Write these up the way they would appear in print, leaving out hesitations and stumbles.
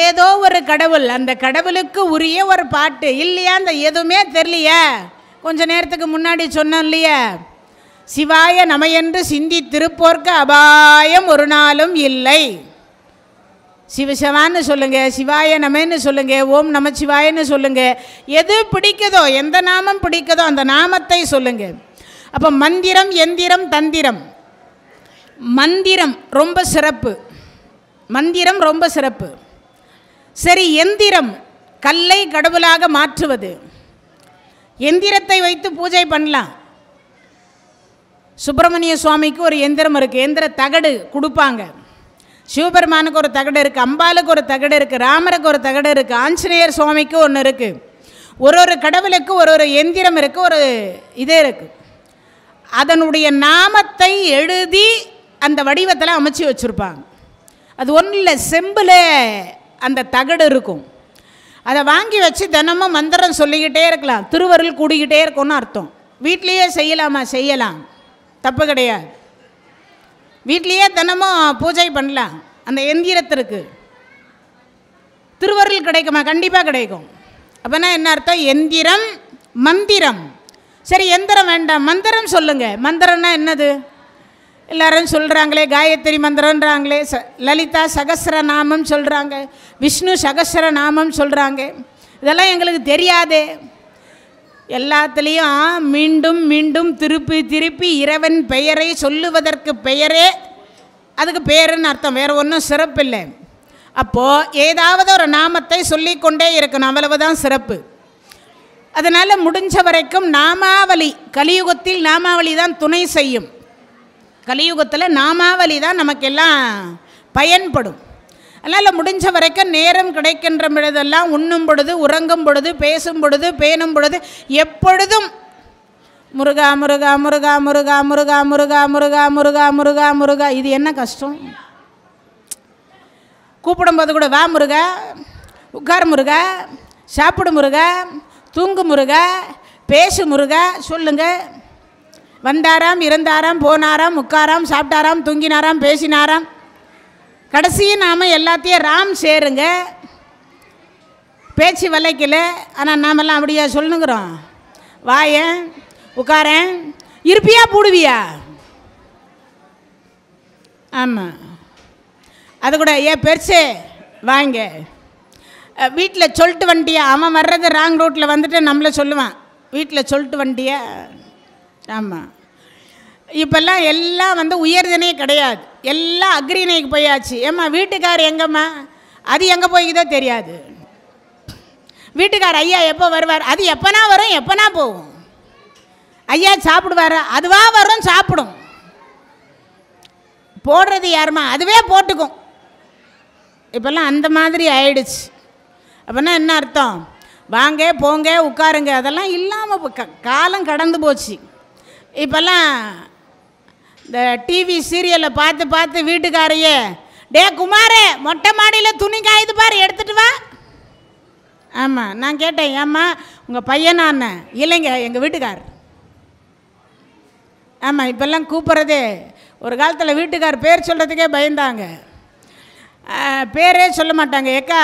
ஏதோ ஒரு கடவுள், அந்த கடவுளுக்கு உரிய ஒரு பாட்டு இல்லையா? அந்த எதுவுமே தெரியலையா? கொஞ்ச நேரத்துக்கு முன்னாடி சொன்னோம் இல்லையா, சிவாய நமையென்று சிந்தி திருப்போர்க்கு அபாயம் ஒரு நாளும் இல்லை. சிவசிவான்னு சொல்லுங்கள், சிவாய நமன்னு சொல்லுங்கள், ஓம் நமச்சிவாயன்னு சொல்லுங்கள். எது பிடிக்குதோ, எந்த நாமம் பிடிக்குதோ அந்த நாமத்தை சொல்லுங்கள். அப்போ மந்திரம், எந்திரம், தந்திரம். மந்திரம் ரொம்ப சிறப்பு, மந்திரம் ரொம்ப சிறப்பு. சரி, எந்திரம் கல்லை கடவுளாக மாற்றுவது. எந்திரத்தை வைத்து பூஜை பண்ணலாம். சுப்பிரமணிய சுவாமிக்கு ஒரு எந்திரம் இருக்குது, எந்திர தகடு கொடுப்பாங்க. சிவபெருமானுக்கு ஒரு தகடு இருக்குது, அம்பாளுக்கு ஒரு தகடு இருக்குது, ராமருக்கு ஒரு தகடு இருக்குது, ஆஞ்சநேயர் சுவாமிக்கு ஒன்று இருக்குது. ஒரு ஒரு கடவுளுக்கு ஒரு ஒரு எந்திரம் இருக்குது, ஒரு இதே இருக்குது. அதனுடைய நாமத்தை எழுதி அந்த வடிவத்தில் அமைச்சு வச்சுருப்பாங்க. அது ஒன்றும் இல்லை, செம்பில் அந்த தகடு இருக்கும். அதை வாங்கி வச்சு தினமும் மந்திரம் சொல்லிக்கிட்டே இருக்கலாம், திருவருள் கூடிக்கிட்டே இருக்கும்னு அர்த்தம். வீட்லேயே செய்யலாமா? செய்யலாம், தப்பு கிடையாது. வீட்லேயே தினமும் பூஜை பண்ணலாம். அந்த எந்திரத்திற்கு திருவருள் கிடைக்குமா? கண்டிப்பாக கிடைக்கும். அப்போனா என்ன அர்த்தம்? எந்திரம், மந்திரம். சரி, எந்திரம் வேண்டாம், மந்திரம் சொல்லுங்கள். மந்திரம்னா என்னது? எல்லாரும் சொல்கிறாங்களே, காயத்ரி மந்திரன்றாங்களே, லலிதா சகஸ்ர நாமம் சொல்கிறாங்க, விஷ்ணு சகஸ்ர நாமம் சொல்கிறாங்க. இதெல்லாம் எங்களுக்கு தெரியாதே. எல்லாத்துலேயும் மீண்டும் மீண்டும் திருப்பி திருப்பி இறைவன் பெயரை சொல்லுவதற்கு பெயரே அதுக்கு பேருன்னு அர்த்தம், வேறு ஒன்றும் சிறப்பு இல்லை. அப்போது ஏதாவது ஒரு நாமத்தை சொல்லிக்கொண்டே இருக்கணும், அவ்வளவுதான் சிறப்பு. அதனால் முடிஞ்ச வரைக்கும் நாமாவளி, கலியுகத்தில் நாமாவளி தான் துணை செய்யும். கலியுகத்தில் நாமாவளி தான் நமக்கெல்லாம் பயன்படும். அதனால் முடிஞ்ச வரைக்கும் நேரம் கிடைக்கின்ற பொழுதெல்லாம், உண்ணும் பொழுது, உறங்கும் பொழுது, பேசும் பொழுது, பேணும் பொழுது, எப்பொழுதும் முருகா முருகா முருகா முருகா முருகா முருகா முருகா முருகா முருகா முருகா. இது என்ன கஷ்டம்? கூப்பிடும்போது கூட வா முருகா, உட்கார் முருகா, சாப்பிடு முருகா, தூங்கு முருகா, பேசு முருகா சொல்லுங்கள். வந்தாராம், இருந்தாராம், போனாராம், உட்காராம், சாப்பிட்டாராம், தூங்கினாராம், பேசினாராம். கடைசியும் நாம் எல்லாத்தையும் ராம் சேருங்க. பேச்சு வளைக்கல, ஆனால் நாமெல்லாம் அப்படியா சொல்லுங்கிறோம்? வாயேன், உட்காரேன், இருப்பியா பூடுவியா? ஆமாம், அது கூட ஏன் பெருசே வாங்க. வீட்டில் சொல்லிட்டு வண்டியா, அவன் வர்றது ராங் ரூட்டில் வந்துட்டு நம்மளை சொல்லுவான், வீட்டில் சொல்லிட்டு வண்டியா. ஆமாம், இப்போல்லாம் எல்லாம் உயர்தனே கிடையாது, எல்லாம் அக்ரிணைக்கு போயாச்சு. ஏம்மா வீட்டுக்கார் எங்கம்மா? அது எங்கே போய்க்குதோ தெரியாது. வீட்டுக்கார் ஐயா எப்போ வருவார்? அது எப்போனா வரும், எப்போனா போகும். ஐயா சாப்பிடுவார், அதுவாக வரும், சாப்பிடும். போடுறது யாருமா? அதுவே போட்டுக்கும். இப்போல்லாம் அந்த மாதிரி ஆயிடுச்சு. அப்படின்னா என்ன அர்த்தம்? வாங்க போங்க உட்காருங்க அதெல்லாம் இல்லாமல் காலம் கடந்து போச்சு. இப்போல்லாம் இந்த டிவி சீரியலை பார்த்து பார்த்து வீட்டுக்காரையே, டே குமாரே மொட்டை மாடியில் துணி காயுது பாரு, எடுத்துகிட்டு வா. ஆமாம், நான் கேட்டேன், ஏம்மா உங்கள் பையனான்னு? இல்லைங்க, எங்கள் வீட்டுக்கார். ஆமாம், இப்போல்லாம் கூப்பிட்றதே, ஒரு காலத்தில் வீட்டுக்கார் பேர் சொல்கிறதுக்கே பயந்தாங்க, பேரே சொல்ல மாட்டாங்க. ஏக்கா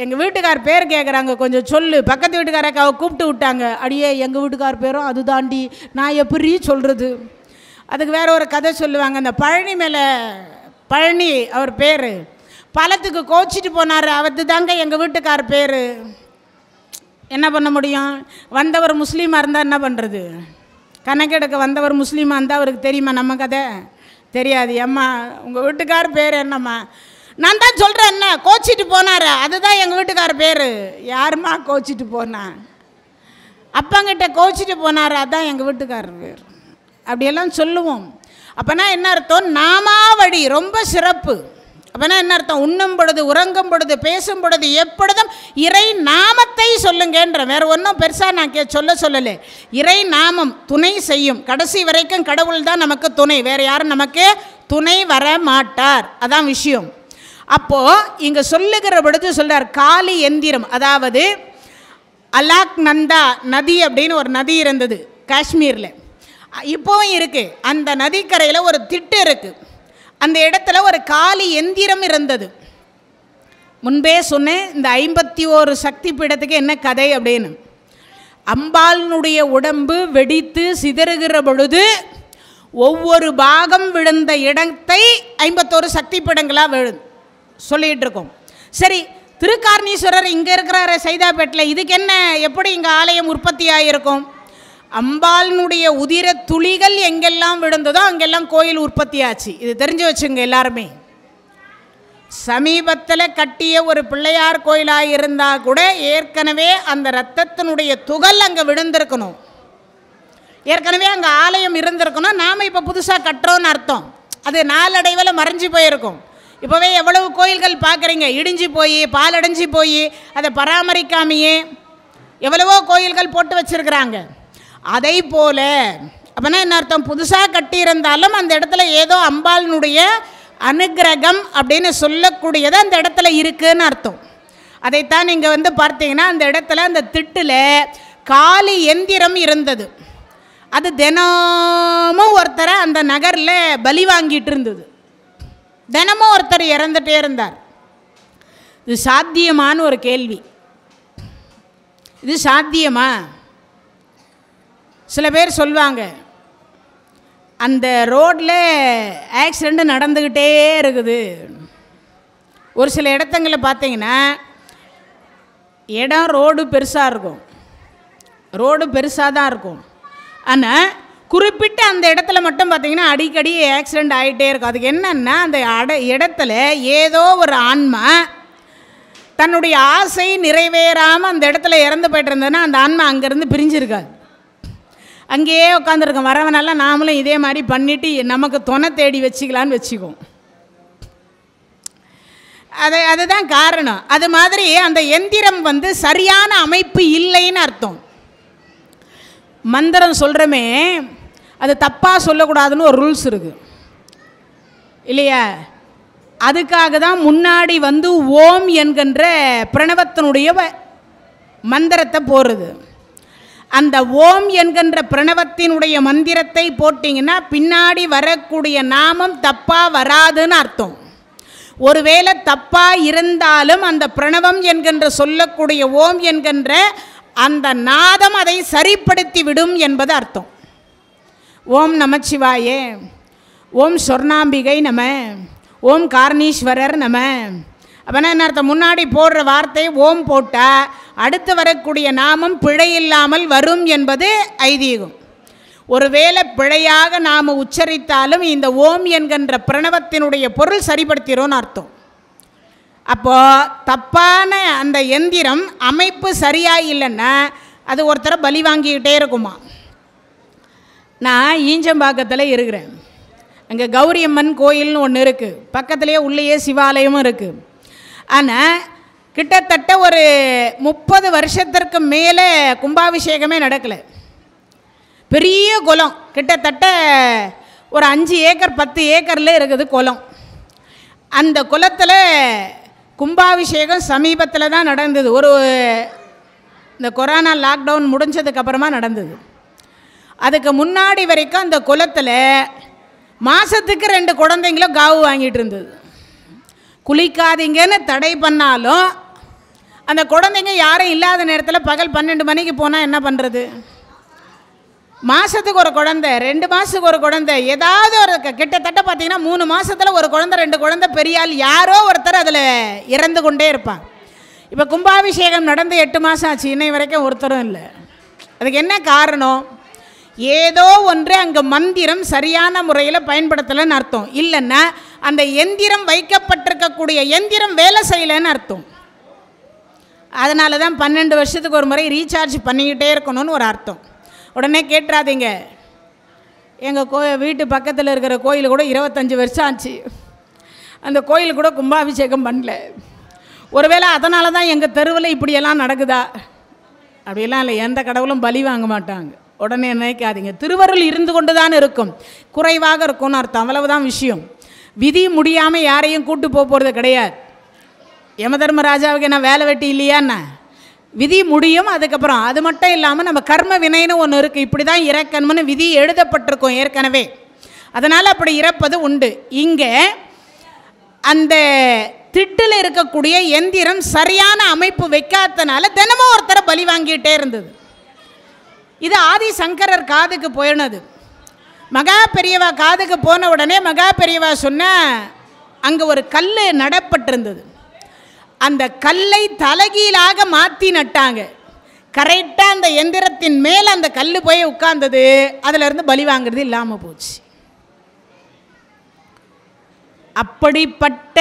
எங்கள் வீட்டுக்கார் பேர் கேட்குறாங்க, கொஞ்சம் சொல்லு. பக்கத்து வீட்டுக்காரக்கா அவள் கூப்பிட்டு விட்டாங்க. அடியே எங்கள் வீட்டுக்கார் பேரும் அது தாண்டி நான் எப்படி சொல்கிறது? அதுக்கு வேறு ஒரு கதை சொல்லுவாங்க. அந்த பழனி மேலே, பழனி அவர் பேர், பழத்துக்கு கோச்சிட்டு போனார், அவத்து தாங்க எங்கள் வீட்டுக்கார் பேர். என்ன பண்ண முடியும்? வந்தவர் முஸ்லீமாக இருந்தால் என்ன பண்ணுறது? கணக்கெடுக்க வந்தவர் முஸ்லீமாக இருந்தால் அவருக்கு தெரியுமா நம்ம கதை? தெரியாது. அம்மா உங்கள் வீட்டுக்கார் பேர் என்னம்மா? நான் தான் சொல்கிறேன், என்ன கோச்சிட்டு போனார், அதுதான் எங்கள் வீட்டுக்கார் பேர். யாருமா கோச்சிட்டு போனா? அப்பங்கிட்ட கோச்சிட்டு போனார், அதுதான் எங்கள் வீட்டுக்காரர் பேர். அப்படியெல்லாம் சொல்லுவோம். அப்போனா என்ன அர்த்தம்? நாமாவளி ரொம்ப சிறப்பு. அப்போனா என்ன அர்த்தம்? உண்ணும் பொழுது, உறங்கும் பொழுது, பேசும் பொழுது எப்பொழுதும் இறை நாமத்தை சொல்லுங்கன்ற. வேறு ஒன்றும் பெருசாக நான் சொல்லலை. இறை நாமம் துணை செய்யும். கடைசி வரைக்கும் கடவுள் தான் நமக்கு துணை, வேறு யாரும் நமக்கு துணை வர மாட்டார். அதான் விஷயம். அப்போது இங்கே சொல்லுகிற பொழுது சொல்கிறார் காளி எந்திரம். அதாவது அலாக் நந்தா நதி அப்படின்னு ஒரு நதி இருந்தது காஷ்மீரில், இப்போவும் இருக்குது. அந்த நதிக்கரையில் ஒரு திட்டு இருக்குது. அந்த இடத்துல ஒரு காளி எந்திரம் இருந்தது. முன்பே சொன்னேன் இந்த 51 சக்தி பீடத்துக்கு என்ன கதை அப்படின்னு. அம்பாளினுடைய உடம்பு வெடித்து சிதறுகிற பொழுது ஒவ்வொரு பாகம் விழுந்த இடத்தை 51 சக்தி பீடங்களாக சொல்லிகிட்டு இருக்கோம். சரி, திருக்காரணீஸ்வரர் இங்கே இருக்கிறார சைதாப்பேட்டில், இதுக்கு என்ன, எப்படி இங்கே ஆலயம் உற்பத்தி ஆகியிருக்கும்? அம்பாளினுடைய உதிர துளிகள் எங்கெல்லாம் விழுந்ததோ அங்கெல்லாம் கோயில் உற்பத்தி ஆச்சு. இது தெரிஞ்சு வச்சுங்க எல்லாருமே. சமீபத்தில் கட்டிய ஒரு பிள்ளையார் கோயிலாக இருந்தால் கூட ஏற்கனவே அந்த இரத்தத்தினுடைய துகள் அங்கே விழுந்திருக்கணும், ஏற்கனவே அங்கே ஆலயம் இருந்திருக்கணும். நாம் இப்போ புதுசாக கட்டுறோன்னு அர்த்தம். அது நாளடைவில் மறைஞ்சு போயிருக்கும். இப்போவே எவ்வளவு கோயில்கள் பார்க்குறீங்க, இடிஞ்சு போய் பாலடைஞ்சு போய் அதை பராமரிக்காமையே எவ்வளவோ கோயில்கள் போட்டு வச்சுருக்கிறாங்க. அதை போல் அப்போனா என்ன அர்த்தம், புதுசாக கட்டியிருந்தாலும் அந்த இடத்துல ஏதோ அம்பாளினுடைய அனுகிரகம் அப்படின்னு சொல்லக்கூடியது அந்த இடத்துல இருக்குதுன்னு அர்த்தம். அதைத்தான் நீங்கள் பார்த்தீங்கன்னா அந்த இடத்துல அந்த திட்டில் காளி எந்திரம் இருந்தது. அது தினமும் ஒருத்தரை அந்த நகரில் பலி வாங்கிட்டு இருந்தது. தினமும் ஒருத்தர் இறந்துட்டே இருந்தார். இது சாத்தியமான ஒரு கேள்வி. இது சாத்தியமா? சில பேர் சொல்லுவாங்க, அந்த ரோட்டில் ஆக்சிடெண்ட் நடந்துக்கிட்டே இருக்குது. ஒரு சில இடத்துங்களில் பார்த்தீங்கன்னா இடம் ரோடு பெருசாக இருக்கும், ரோடு பெருசாக தான் இருக்கும். ஆனால் குறிப்பிட்ட அந்த இடத்துல மட்டும் பார்த்திங்கன்னா அடிக்கடி ஆக்சிடெண்ட் ஆகிட்டே இருக்கும். அதுக்கு என்னென்னா அந்த இடத்துல ஏதோ ஒரு ஆன்மா தன்னுடைய ஆசை நிறைவேறாமல் அந்த இடத்துல இறந்து போய்ட்டு இருந்ததுன்னா அந்த ஆன்மா அங்கேருந்து பிரிஞ்சிருக்காது, அங்கேயே உட்காந்துருக்கோம். வரவனெல்லாம் நாமளும் இதே மாதிரி பண்ணிவிட்டு நமக்கு துணை தேடி வச்சுக்கலான்னு வச்சுக்குவோம். அதுதான் காரணம். அது மாதிரி அந்த எந்திரம் சரியான அமைப்பு இல்லைன்னு அர்த்தம். மந்திரம் சொல்கிறோமே, அது தப்பாக சொல்லக்கூடாதுன்னு ஒரு ரூல்ஸ் இருக்குது இல்லையா? அதுக்காக தான் முன்னாடி ஓம் என்கின்ற பிரணவத்தினுடைய மந்திரத்தை போடுறது. அந்த ஓம் என்கின்ற பிரணவத்தினுடைய மந்திரத்தை போட்டிங்கன்னா பின்னாடி வரக்கூடிய நாமம் தப்பாக வராதுன்னு அர்த்தம். ஒருவேளை தப்பாக இருந்தாலும் அந்த பிரணவம் என்கின்ற சொல்லக்கூடிய ஓம் என்கின்ற அந்த நாதம் அதை சரிப்படுத்தி விடும் என்பது அர்த்தம். ஓம் நமச்சிவாயே, ஓம் சொர்ணாம்பிகை நம, ஓம் காரணீஸ்வரர் நம. அப்போனா என்ன அர்த்தம், முன்னாடி போடுற வார்த்தை ஓம் போட்டால் அடுத்து வரக்கூடிய நாமம் பிழை இல்லாமல் வரும் என்பது ஐதீகம். ஒருவேளை பிழையாக நாம் உச்சரித்தாலும் இந்த ஓம் என்கின்ற பிரணவத்தினுடைய பொருள் சரிப்படுத்திடும்னு அர்த்தம். அப்போது தப்பான அந்த எந்திரம் அமைப்பு சரியாக இல்லைன்னா அது ஒருத்தரை பலி வாங்கிக்கிட்டே இருக்குமா. நான் ஈஞ்சம்பாக்கத்தில் இருக்கிறேன். அங்கே கௌரியம்மன் கோயில்னு ஒன்று இருக்குது, பக்கத்துலேயே உள்ளேயே சிவாலயமும் இருக்குது. ஆனால் கிட்டத்தட்ட ஒரு 30 வருஷத்திற்கு மேலே கும்பாபிஷேகமே நடக்கலை. பெரிய குளம், கிட்டத்தட்ட ஒரு 5 ஏக்கர் 10 ஏக்கரில் இருக்குது குளம். அந்த குளத்தில் கும்பாபிஷேகம் சமீபத்தில் தான் நடந்தது. இந்த கொரோனா லாக்டவுன் முடிஞ்சதுக்கப்புறமா நடந்தது. அதுக்கு முன்னாடி வரைக்கும் அந்த குளத்தில் மாதத்துக்கு 2 குழந்தைங்களும் காவு வாங்கிட்டு இருந்தது. குளிக்காதீங்கன்னு தடை பண்ணாலும் அந்த குழந்தைங்க யாரும் இல்லாத நேரத்தில் பகல் 12 மணிக்கு போனால் என்ன பண்ணுறது? மாதத்துக்கு ஒரு குழந்தை, 2 மாதத்துக்கு ஒரு குழந்தை, ஏதாவது ஒரு கிட்டத்தட்ட பார்த்திங்கன்னா 3 மாதத்தில் ஒரு குழந்தை 2 குழந்தை பெரியால் யாரோ ஒருத்தர் அதில் இறந்து கொண்டே இருப்பாங்க. இப்போ கும்பாபிஷேகம் நடந்து 8 மாதம் ஆச்சு, இன்னை வரைக்கும் ஒருத்தரும் இல்லை. அதுக்கு என்ன காரணம்? ஏதோ ஒன்று அங்கே மந்திரம் சரியான முறையில் பயன்படுத்தலைன்னு அர்த்தம். இல்லைன்னா அந்த எந்திரம் வைக்கப்பட்டிருக்கக்கூடிய எந்திரம் வேலை செய்யலைன்னு அர்த்தம். அதனால தான் 12 வருஷத்துக்கு ஒரு முறை ரீசார்ஜ் பண்ணிக்கிட்டே இருக்கணும்னு ஒரு அர்த்தம். உடனே கேட்டுறாதீங்க, எங்கள் வீட்டு பக்கத்தில் இருக்கிற கோயில் கூட 25 வருஷம் ஆச்சு, அந்த கோயில் கூட கும்பாபிஷேகம் பண்ணல. ஒருவேளை அதனால தான் எங்கள் தெருவில் இப்படியெல்லாம் நடக்குதா? அப்படியெல்லாம் இல்லை, எந்த கடவுளும் பலி வாங்க மாட்டாங்க. உடனே நினைக்காதீங்க, திருவருள் இருந்து கொண்டு தான் இருக்கும், குறைவாக இருக்கும்னு அர்த்தம். அவ்வளவுதான் விஷயம். விதி முடியாமல் யாரையும் கூட்டு போகிறது கிடையாது. யமதர்மராஜாவுக்கு என்ன வேலை வெட்டி இல்லையான்னா விதி முடியும். அதுக்கப்புறம் அது மட்டும் இல்லாமல் நம்ம கர்ம வினைன்னு ஒன்று இருக்குது. இப்படி தான் இறக்கணும்னு விதி எழுதப்பட்டிருக்கும் ஏற்கனவே. அதனால் அப்படி இறப்பது உண்டு. இங்கே அந்த திட்டில் இருக்கக்கூடிய எந்திரம் சரியான அமைப்பு வைக்காதனால தினமும் ஒருத்தரை பலி வாங்கிட்டே இருந்தது. இது ஆதி சங்கரர் காதுக்கு போயினது. மகா பெரியவா காதுக்கு போன உடனே மகா பெரியவா சொன்ன, அங்கே ஒரு கல் நடப்பட்டிருந்தது. அந்த கல்லை தலைகீழாக மாற்றி நட்டாங்க. கரெக்டாக அந்த எந்திரத்தின் மேலே அந்த கல் போய் உட்கார்ந்தது. அதிலிருந்து பலி வாங்கிறது இல்லாமல் போச்சு. அப்படிப்பட்ட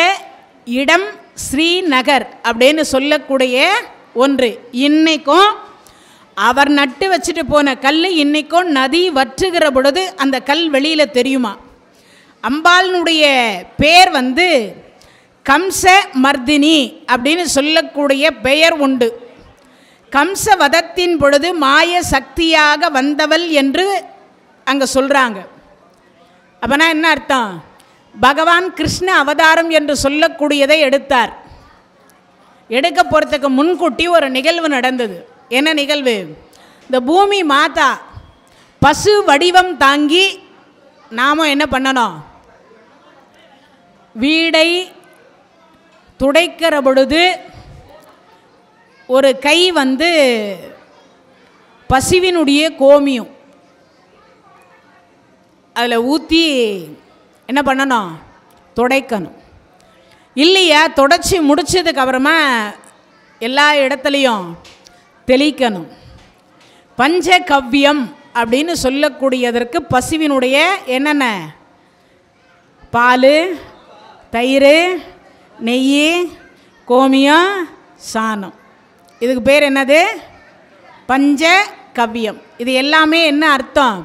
இடம் ஸ்ரீநகர் அப்படின்னு சொல்லக்கூடிய ஒன்று. இன்னைக்கும் அவர் நட்டு வச்சுட்டு போன கல் இன்னைக்கும் நதி வற்றுகிற பொழுது அந்த கல் வெளியில் தெரியுமா? அம்பாளினுடைய பேர் கம்ச மர்தினி அப்படின்னு சொல்லக்கூடிய பெயர் உண்டு. கம்ச வதத்தின் பொழுது மாய சக்தியாக வந்தவள் என்று அங்கே சொல்கிறாங்க. அப்போனா என்ன அர்த்தம்? பகவான் கிருஷ்ண அவதாரம் என்று சொல்லக்கூடியதை எடுத்தார். எடுக்க போகிறதுக்கு முன்கூட்டி ஒரு நிகழ்வு நடந்தது. என்ன நிகழ்வு? இந்த பூமி மாதா பசு வடிவம் தாங்கி நாம என்ன பண்ணணும்? வீடை துடைக்கிற பொழுது ஒரு கை பசுவினுடைய கோமியம் அதில் ஊற்றி என்ன பண்ணணும்? துடைக்கணும். இல்லையா? துடைச்சி முடிச்சதுக்கு அப்புறமா எல்லா இடத்துலையும் தெளிக்கணும். பஞ்சகவ்யம் அப்படின்னு சொல்லக்கூடியதற்கு பசுவினுடைய என்னென்ன? பால், தயிர், நெய், கோமியம், சாணம். இதுக்கு பேர் என்னது? பஞ்சகவ்யம். இது எல்லாமே என்ன அர்த்தம்?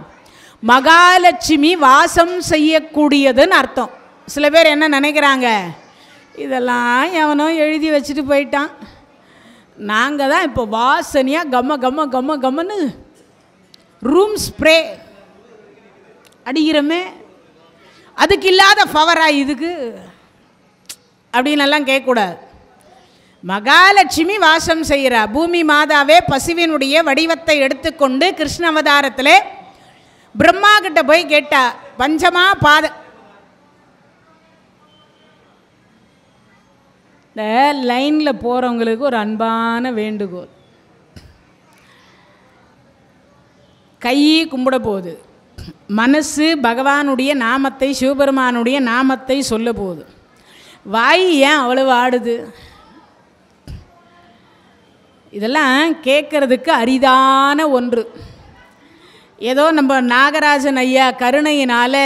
மகாலட்சுமி வாசம் செய்யக்கூடியதுன்னு அர்த்தம். சில பேர் என்ன நினைக்கிறாங்க? இதெல்லாம் எவனோ எழுதி வச்சுட்டு போயிட்டான், நாங்கள் தான் இப்போ வாசனையாக கம்ம கம்ம கம்ம கம்மன்னு ரூம் ஸ்ப்ரே அடிக்கிறோமே, அதுக்கு இல்லாத பவரா இதுக்கு அப்படின்னு எல்லாம் கேட்கக்கூடாது. மகாலட்சுமி வாசம் செய்கிறா. பூமி மாதாவே பசுவினுடைய வடிவத்தை எடுத்துக்கொண்டு கிருஷ்ண அவதாரத்தில் பிரம்மா கிட்ட போய் கேட்டா, பஞ்சமா பாத இந்த லைனில் போகிறவங்களுக்கு ஒரு அன்பான வேண்டுகோள். கை கும்பிட போகுது, மனசு பகவானுடைய நாமத்தை சிவபெருமானுடைய நாமத்தை சொல்ல போகுது, வாய் ஏன் அவ்வளவு ஆடுது? இதெல்லாம் கேட்கறதுக்கு அரிதான ஒன்று. ஏதோ நம்ம நாகராஜன் ஐயா கருணையினால்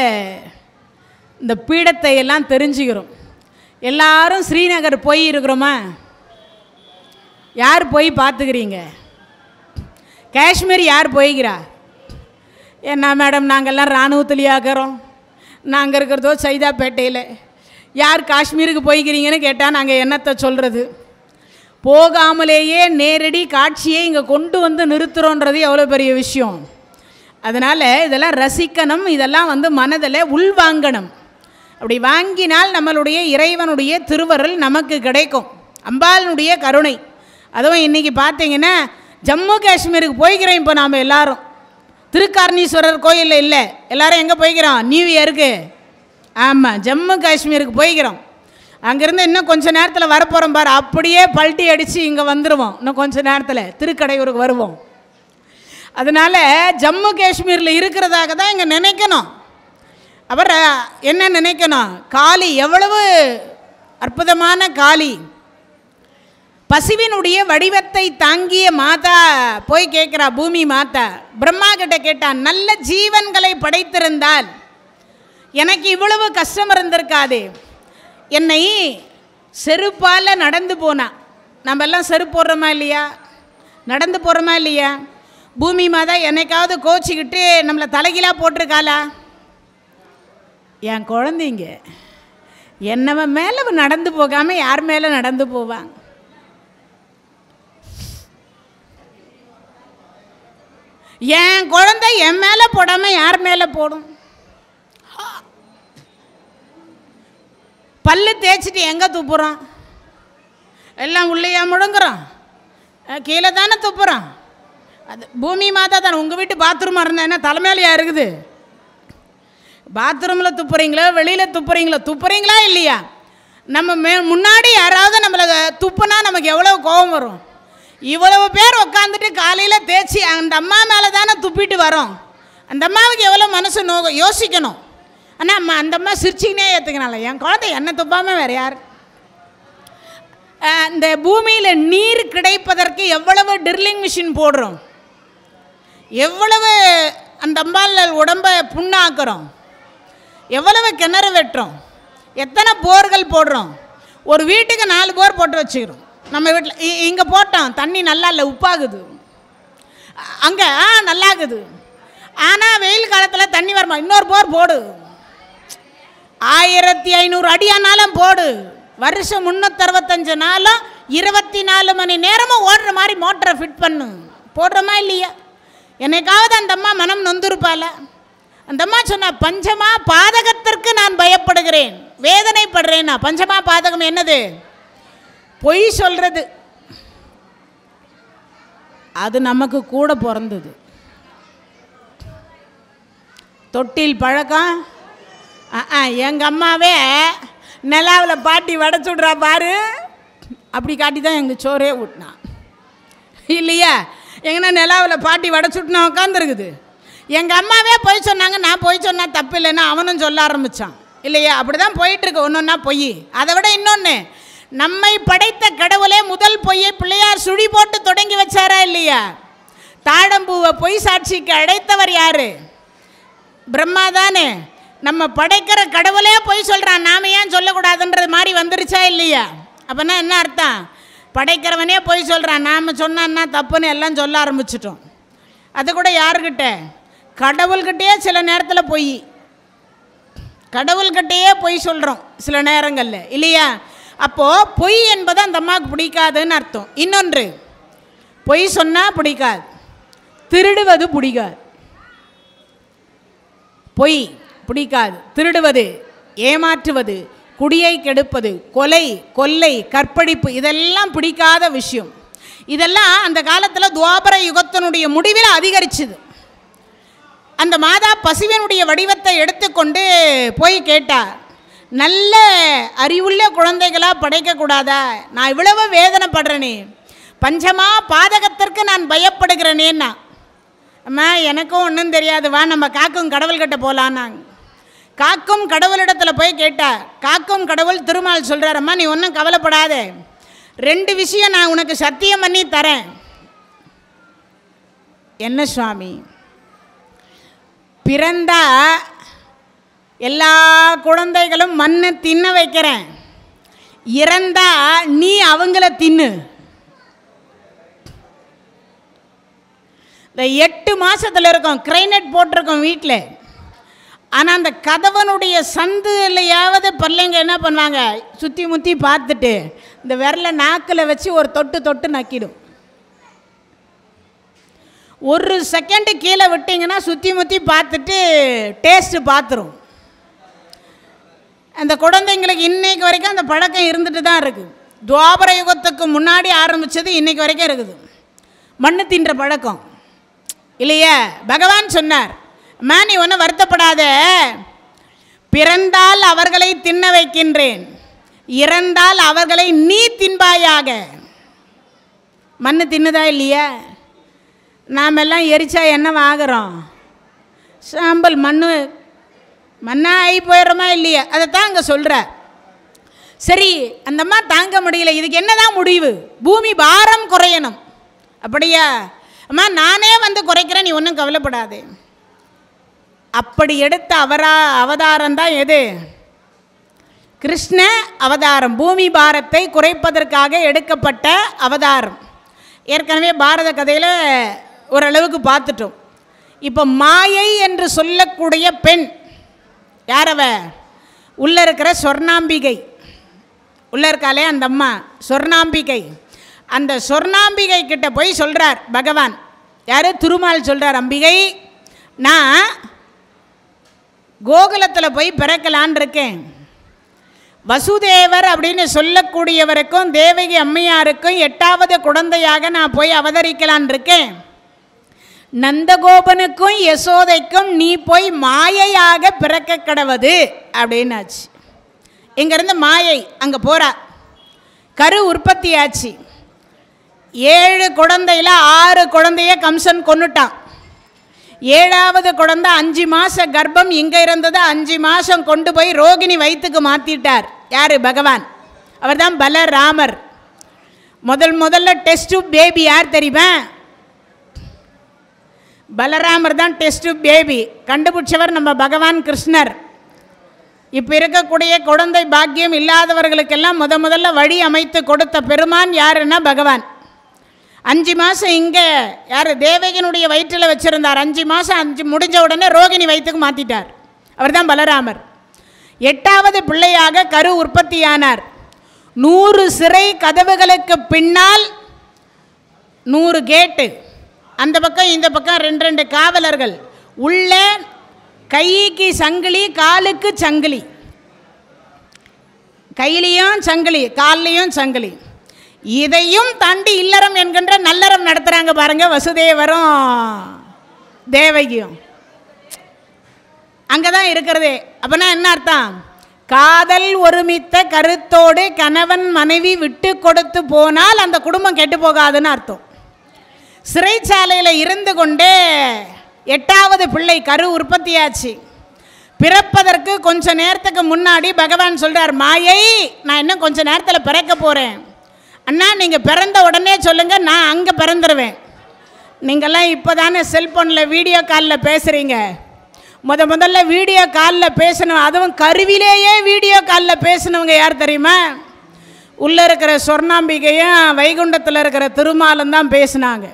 இந்த பீடத்தை எல்லாம் தெரிஞ்சுக்கிறோம். எல்லாரும் ஸ்ரீநகர் போய் இருக்கிறோமா? யார் போய் பார்த்துக்கிறீங்க? காஷ்மீர் யார் போய்கிறா? என்ன மேடம், நாங்கள்லாம் இராணுவத்துலையாக்கிறோம், நாங்கள் இருக்கிறதோ சைதாப்பேட்டையில். யார் காஷ்மீருக்கு போய்க்கிறீங்கன்னு கேட்டால் நாங்கள் என்னத்தை சொல்கிறது? போகாமலேயே நேரடி காட்சியை இங்கே கொண்டு நிறுத்துகிறோன்றது எவ்வளோ பெரிய விஷயம். அதனால் இதெல்லாம் ரசிக்கணும், இதெல்லாம் மனதில் உள்வாங்கணும். அப்படி வாங்கினால் நம்மளுடைய இறைவனுடைய திருவருள் நமக்கு கிடைக்கும், அம்பாளுடைய கருணை. அதுவும் இன்றைக்கி பார்த்தீங்கன்னா ஜம்மு காஷ்மீருக்கு போய்க்கிறோம். இப்போ நாம் எல்லோரும் திருக்காரணீஸ்வரர் கோயிலில் இல்லை, எல்லோரும் எங்கே போய்க்கிறோம்? நியூ இயருக்கு. ஆமாம், ஜம்மு காஷ்மீருக்கு போய்க்கிறோம். அங்கேருந்து இன்னும் கொஞ்சம் நேரத்தில் வரப்போகிறோம் பாரு, அப்படியே பல்ட்டி அடித்து இங்கே வந்துடுவோம். இன்னும் கொஞ்சம் நேரத்தில் திருக்கடையூருக்கு வருவோம். அதனால் ஜம்மு காஷ்மீரில் இருக்கிறதாக தான் இங்கே நினைக்கணும். அப்புறம் என்ன நினைக்கணும்? காளி எவ்வளவு அற்புதமான காளி! பசுவினுடைய வடிவத்தை தாங்கிய மாதா போய் கேட்குறா, பூமி மாதா பிரம்மா கிட்ட கேட்டான், நல்ல ஜீவன்களை படைத்திருந்தால் எனக்கு இவ்வளவு கஷ்டம் இருந்திருக்காது. என்னை செருப்பால் நடந்து போனா, நம்ம எல்லாம் செருப்பு போடுறோமா இல்லையா? நடந்து போகிறோமா இல்லையா? பூமி மாதா என்னைக்காவது கோச்சிக்கிட்டு நம்மளை தலைகீழாக போட்டிருக்காளா? என் குழந்தைங்க என்னவன் மேலே நடந்து போகாமல் யார் மேலே நடந்து போவாங்க? என் குழந்தை என் மேலே போடாமல் யார் மேலே போடும்? பல்லு தேய்ச்சிட்டு எங்கே துப்புறோம்? எல்லாம் உள்ளேயா முழுங்குறோம்? கீழே தானே துப்புறோம். அது பூமி மாதா தானே. உங்கள் வீட்டு பாத்ரூமாக இருந்தால் என்ன தலைமையிலையா இருக்குது? பாத்ரூமில் துப்புறீங்களோ வெளியில் துப்புறீங்களோ? துப்புறீங்களா இல்லையா? நம்ம முன்னாடி யாராவது நம்மளை துப்புனா நமக்கு எவ்வளோ கோபம் வரும். இவ்வளவு பேர் உட்காந்துட்டு காலையில் தேய்ச்சி அந்த அம்மா மேலே தானே துப்பிட்டு வரோம். அந்த அம்மாவுக்கு எவ்வளோ மனசு யோசிக்கணும். ஆனால் அந்த அம்மா சிரிச்சிக்கினே ஏற்றுக்கனால என் குழந்தை என்ன துப்பாமல் வேறு யார். இந்த பூமியில் நீர் கிடைப்பதற்கு எவ்வளவு ட்ரில்லிங் மிஷின் போடுறோம், எவ்வளவு அந்த அம்பாள் உடம்பை புண்ணாக்குறோம், எவ்வளவு கிணறு வெட்டுறோம், எத்தனை போர்கள் போடுறோம். ஒரு வீட்டுக்கு 4 போர் போட்டு வச்சுக்கிறோம். நம்ம வீட்டில் இங்கே போட்டோம், தண்ணி நல்லா இல்லை, உப்பாகுது. அங்கே நல்லாகுது. ஆனால் வெயில் காலத்தில் தண்ணி வருமா, இன்னொரு போர் போடு. 1500 அடியானாலும் போடு. வருஷம் 365 நாளும் 24 மணி நேரமும் ஓடுற மாதிரி மோட்டரை ஃபிட் பண்ணு. போடுறோமா இல்லையா? என்னைக்காவது அந்த அம்மா மனம் நொந்துருப்பால. அந்த அம்மா சொன்னா, பஞ்சமா பாதகத்திற்கு நான் பயப்படுகிறேன், வேதனைப்படுறேன்னா. பஞ்சமா பாதகம் என்னது? பொய் சொல்றது. அது நமக்கு கூட பிறந்தது. தொட்டில் பழக்கம். எங்கள் அம்மாவே நிலாவில் பாட்டி வடைச்சுட்றா பாரு, அப்படி காட்டி தான் எங்கள் சோறே ஊட்டினான் இல்லையா? எங்கன்னா நிலாவில் பாட்டி வடைச்சுட்டுனா உட்காந்துருக்குது. எங்கள் அம்மாவே போய் சொன்னாங்க, நான் போய் சொன்னால் தப்பு இல்லைன்னா அவனும் சொல்ல ஆரம்பித்தான் இல்லையா? அப்படி தான் போயிட்டுருக்கு. ஒன்று ஒன்றா பொய். அதை விட இன்னொன்று, நம்மை படைத்த கடவுளே முதல் பொய்யை பிள்ளையார் சுழி போட்டு தொடங்கி வச்சாரா இல்லையா? தாழம்பூவை பொய் சாட்சிக்கு அடைத்தவர் யாரு? பிரம்மா தானே. நம்ம படைக்கிற கடவுளே பொய் சொல்கிறான், நாம் ஏன் சொல்லக்கூடாதுன்றது மாதிரி வந்துருச்சா இல்லையா? அப்போனா என்ன அர்த்தம்? படைக்கிறவனே பொய் சொல்கிறான், நாம் சொன்னான்னா தப்புன்னு எல்லாம் சொல்ல ஆரம்பிச்சிட்டோம். அது கூட யாருக்கிட்ட? கடவுள்கிட்டயே சில நேரத்தில் பொய். கடவுள்கிட்டயே பொய் சொல்கிறோம் சில நேரங்களில் இல்லையா? அப்போது பொய் என்பது அந்த அம்மாவுக்கு பிடிக்காதுன்னு அர்த்தம். இன்னொன்று, பொய் சொன்னால் பிடிக்காது, திருடுவது பிடிக்காது. பொய் பிடிக்காது, திருடுவது, ஏமாற்றுவது, குடியை கெடுப்பது, கொலை, கொள்ளை, கற்பழிப்பு, இதெல்லாம் பிடிக்காத விஷயம். இதெல்லாம் அந்த காலத்தில் துவாபர யுகத்தினுடைய முடிவில் அதிகரிச்சுது. அந்த மாதா பசுவினுடைய வடிவத்தை எடுத்துக்கொண்டு போய் கேட்டார், நல்ல அறிவுள்ள குழந்தைகளாக படைக்கக்கூடாதா? நான் இவ்வளவு வேதனைப்படுறேனே, பஞ்சமா பாதகத்திற்கு நான் பயப்படுகிறேனேன்னா. அம்மா எனக்கும் ஒன்றும் தெரியாது, வா நம்ம காக்கும் கடவுள்கிட்ட போகலான்னாங்க. காக்கும் கடவுளிடத்தில் போய் கேட்டார். காக்கும் கடவுள் திருமால் சொல்கிறார், அம்மா நீ ஒன்றும் கவலைப்படாத, 2 விஷயம் நான் உனக்கு சத்தியம் பண்ணி தரேன். என்ன சுவாமி? பிறந்தா எல்லா குழந்தைகளும் மண்ணை தின்ன வைக்கிறேன், இறந்தா நீ அவங்கள தின்னு. இந்த 8 மாதத்தில் இருக்கோம், கிரைனட் போட்டிருக்கோம் வீட்டில். ஆனால் அந்த கதவனுடைய சந்துலையாவது பிள்ளைங்க என்ன பண்ணுவாங்க, சுற்றி முற்றி பார்த்துட்டு இந்த விரலை நாக்கில் வச்சு ஒரு தொட்டு தொட்டு நக்கிடும். 1 செகண்டு கீழே விட்டிங்கன்னா சுற்றி முற்றி பார்த்துட்டு டேஸ்ட்டு பார்த்துரும். அந்த குழந்தைங்களுக்கு இன்றைக்கு வரைக்கும் அந்த பழக்கம் இருந்துட்டு தான் இருக்குது. துவாபர யுகத்துக்கு முன்னாடி ஆரம்பித்தது இன்றைக்கு வரைக்கும் இருக்குது, மண்ணு தின்ற பழக்கம் இல்லையா? பகவான் சொன்னார், அம்மா நீ ஒன்றும் வருத்தப்படாத, பிறந்தால் அவர்களை தின்ன வைக்கின்றேன், இறந்தால் அவர்களை நீ தின்பாயாக. மண்ணு தின்னுதா இல்லையா? நாம் எல்லாம் எரிச்சா என்ன ஆகிறோம்? சாம்பல் மண்ணாக ஆகி போயிடுறோமா இல்லையா? அதை தான் அங்கே சொல்கிற. சரி, அந்தம்மா தாங்க முடியல, இதுக்கு என்ன தான் முடிவு? பூமி பாரம் குறையணும். அப்படியா? அம்மா நானே வந்து குறைக்கிறேன், நீ ஒன்றும் கவலைப்படாது. அப்படி எடுத்த அவதாரம் தான் எது? கிருஷ்ண அவதாரம். பூமி பாரத்தை குறைப்பதற்காக எடுக்கப்பட்ட அவதாரம். ஏற்கனவே பாரத கதையில் ஓரளவுக்கு பார்த்துட்டோம். இப்போ மாயை என்று சொல்லக்கூடிய பெண் யாரவ? உள்ளே இருக்கிற சொர்ணாம்பிகை, உள்ளே இருக்காளே அந்த அம்மா சொர்ணாம்பிகை. அந்த சொர்ணாம்பிகை கிட்ட போய் சொல்கிறார் பகவான். யார்? திருமால் சொல்கிறார், அம்பிகை நான் கோகுலத்தில் போய் பிறக்கலான் இருக்கேன். வசுதேவர் அப்படின்னு சொல்லக்கூடியவருக்கும் தேவகி அம்மையாருக்கும் 8வது குழந்தையாக நான் போய் அவதரிக்கலான் இருக்கேன். நந்தகோபனுக்கும் யசோதைக்கும் நீ போய் மாயையாக பிறக்க கடவுது அப்படின்னாச்சு. இங்கேருந்து மாயை அங்கே போகிறா. கரு உற்பத்தி ஆச்சு. 7 குழந்தையில் 6 குழந்தைய கம்சன் கொன்னுட்டான். 7வது குழந்தை 5 மாத கர்ப்பம் இங்கே இருந்தது. 5 மாதம் கொண்டு போய் ரோகிணி வயிற்றுக்கு மாற்றிட்டார். யார்? பகவான். அவர் தான் பலராமர். முதல்ல டெஸ்ட் பேபி யார் தெரியுமா? பலராமர் தான் டெஸ்ட் பேபி கண்டுபிடிச்சவர் நம்ம பகவான் கிருஷ்ணர். இப்போ இருக்கக்கூடிய குழந்தை பாக்கியம் இல்லாதவர்களுக்கெல்லாம் முதல்ல வழி அமைத்து கொடுத்த பெருமான் யாருன்னா பகவான். 5 மாதம் இங்கே யார்? தேவகியினுடைய வயிற்றில் வச்சுருந்தார். 5 மாதம் முடிஞ்ச உடனே ரோகிணி வயிற்றுக்கு மாற்றிட்டார். அவர் தான் பலராமர். 8வது பிள்ளையாக கரு உற்பத்தியானார். 100 சிறை கதவுகளுக்கு பின்னால் 100 கேட்டு, அந்த பக்கம் இந்த பக்கம் 2 காவலர்கள், உள்ள கைக்கு சங்கிலி காலுக்கு சங்கிலி, கையிலையும் சங்கிலி கால்லையும் சங்கிலி. இதையும் தாண்டி இல்லறம் என்கின்ற நல்லறம் நடத்துகிறாங்க பாருங்க வசுதேவரும் தேவகியும். அங்கே தான் இருக்கிறதே. அப்போனா என்ன அர்த்தம்? காதல் ஒருமித்த கருத்தோடு கணவன் மனைவி விட்டு கொடுத்து போனால் அந்த குடும்பம் கெட்டு போகாதுன்னு அர்த்தம். சிறைச்சாலையில் இருந்து கொண்டே 8வது பிள்ளை கரு உற்பத்தியாச்சு. பிறப்பதற்கு கொஞ்ச நேரத்துக்கு முன்னாடி பகவான் சொல்கிறார், மாயை நான் இன்னும் கொஞ்ச நேரத்தில் பிறக்க போகிறேன். அண்ணா நீங்கள் பிறந்த உடனே சொல்லுங்கள், நான் அங்கே பிறந்துடுவேன். நீங்கள்லாம் இப்போ தானே செல்ஃபோனில் வீடியோ காலில் பேசுகிறீங்க. முதல்ல வீடியோ காலில் பேசணும், அதுவும் கருவிலேயே வீடியோ காலில் பேசினவங்க யார் தெரியுமா? உள்ளே இருக்கிற சொர்ணாம்பிகையும் வைகுண்டத்தில் இருக்கிற திருமாலும் தான் பேசினாங்க.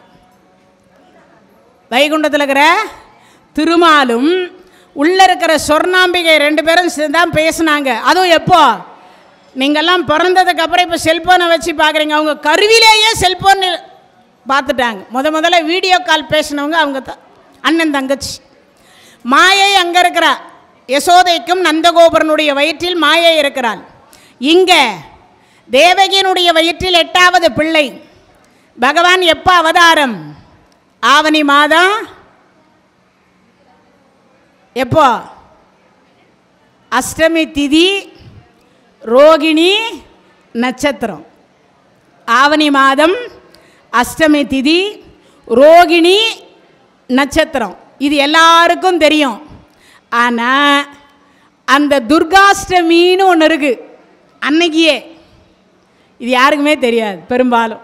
வைகுண்டத்தில் இருக்கிற திருமாலும் உள்ளே இருக்கிற சொர்ணாம்பிகை 2 பேரும் தான் பேசினாங்க. அதுவும் எப்போ? நீங்கள்லாம் பிறந்ததுக்கப்புறம் இப்போ செல்ஃபோனை வச்சு பார்க்குறீங்க. அவங்க கருவிலேயே செல்ஃபோன் பார்த்துட்டாங்க. முதல்ல வீடியோ கால் பேசினவங்க அவங்க தான் அண்ணன் தங்கச்சி. மாயை அங்கே இருக்கிறா. யசோதைக்கும் நந்தகோபுரனுடைய வயிற்றில் மாயை இருக்கிறாள். இங்கே தேவகியினுடைய வயிற்றில் 8வது பிள்ளை. பகவான் எப்போ அவதாரம்? ஆவணி மாதம். எப்போ? அஷ்டமி திதி, ரோகிணி நட்சத்திரம். ஆவணி மாதம், அஷ்டமி திதி, ரோகிணி நட்சத்திரம். இது எல்லாருக்கும் தெரியும். ஆனால் அந்த துர்காஷ்டமின்னு ஒன்று இருக்குது அன்னைக்கியே. இது யாருக்குமே தெரியாது பெரும்பாலும்.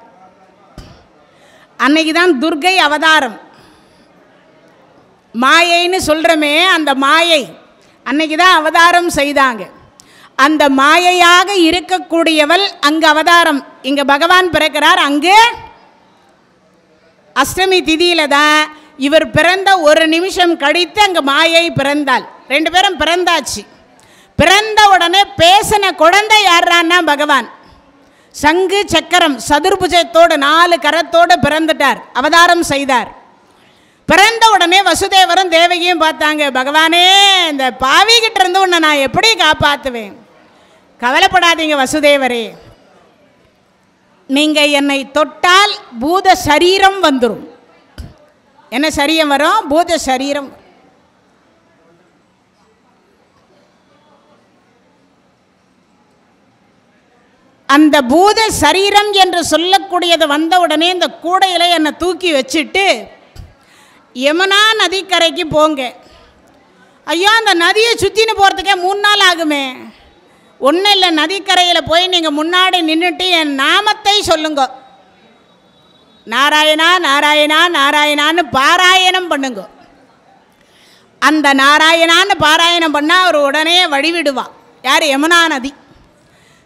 அன்னைக்கு தான் துர்கை அவதாரம். மாயைன்னு சொல்கிறோமே, அந்த மாயை அன்னைக்கு தான் அவதாரம் செய்தாங்க. அந்த மாயையாக இருக்கக்கூடியவள் அங்கே அவதாரம். இங்கே பகவான் பிறக்கிறார். அங்கே அஷ்டமி திதியில் தான் இவர் பிறந்த 1 நிமிஷம் கழித்து அங்கே மாயை பிறந்தாள். 2 பேரும் பிறந்தாச்சு. பிறந்த உடனே பேசின குழந்தை யாரான்னா பகவான். சங்கு சக்கரம் சதுர்புஜத்தோடு 4 கரத்தோடு பிறந்துட்டார், அவதாரம் செய்தார். பிறந்த உடனே வசுதேவரும் தேவகியும் பார்த்தாங்க, பகவானே இந்த பாவிகிட்ட இருந்து உன்னை நான் எப்படி காப்பாற்றுவேன்? கவலைப்படாதீங்க வசுதேவரே, நீங்கள் என்னை தொட்டால் பூத சரீரம் வந்துடும். என்ன சரீரம் வரும்? பூத சரீரம். அந்த பூத சரீரம் என்று சொல்லக்கூடியது வந்த உடனே இந்த கூடையில் என்னை தூக்கி வச்சுட்டு யமுனா நதிக்கரைக்கு போங்க. ஐயோ அந்த நதியை சுற்றின்னு போகிறதுக்கே 3 நாள் ஆகுமே. ஒன்றும் இல்லை, நதிக்கரையில் போய் நீங்கள் முன்னாடி நின்றுட்டு என் நாமத்தை சொல்லுங்க. நாராயணா நாராயணா நாராயணான்னு பாராயணம் பண்ணுங்க. அந்த நாராயணான்னு பாராயணம் பண்ணால் அவர் உடனே வழிவிடுவான். யார்? யமுனா நதி.